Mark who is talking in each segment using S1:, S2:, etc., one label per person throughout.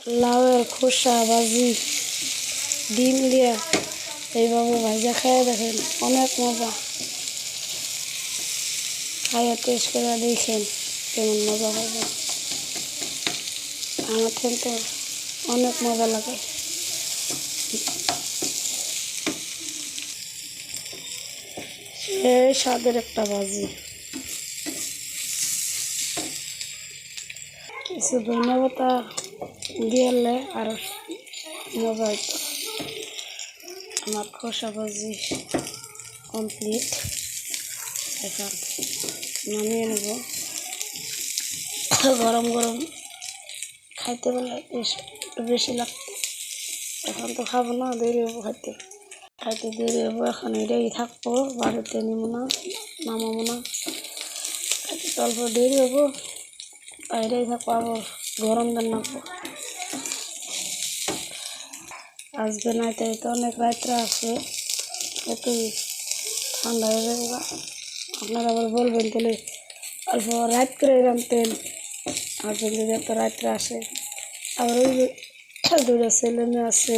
S1: লাউয়ের খোসা ভাজি ডিম দিয়া এইভাবে ভাজা খাইয়া দেখেন, অনেক মজা। খাইয়া টেস্ট করে দেখেন কেমন মজা হবে। আমার কিন্তু অনেক মজা লাগে। এই স্বাদের একটা ভাজি। কিছু ধনিয়া পাতা দিলে আরো মজা হইতো। আমার খোসা ভাজি কমপ্লিট। এখন নামিয়ে নেব। গরম গরম খাইতে বলে একটু বেশি লাগতো। এখন তো খাবো না, দেরি হবো খাইতে। খাইতে দেরি হবো, এখন এটাই থাকবো, বাড়িতে নিব না, নামাবো না। খাইতে তো অল্প দেরি হবো, এটাই থাকবো, আবার গরম দেন নাকবো। আসবে না, তাই তো অনেক রাত্রে আছে, এতই ঠান্ডা হয়ে যাবে। আপনারা আবার বলবেন তাহলে অল্প রাত করে রাঁধতেন, আসবেন যদি এত রাত্রে আসে। আবার ওই দুটো ছেলে মেয়ে আছে,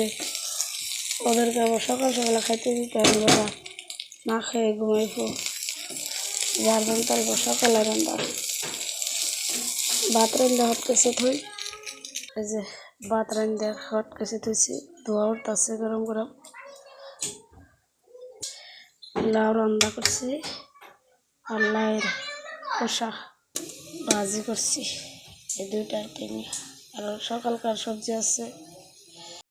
S1: ওদেরকে আবার সকাল সকালে খাইতে দিতে হবে। ওরা না খেয়ে ঘুমাইবো, যার রান্না সকালে রান্না। ভাত রান্না হট কেসে থই, এই যে ভাত রান্না হট কেসে থইছি, ধোয়া উঠতেছে গরম গরম। লাউ রান্না করছি আর লাউয়ের খোসা ভাজি করছি, এই দুইটা আইটেমই। আর সকালকার সবজি আছে।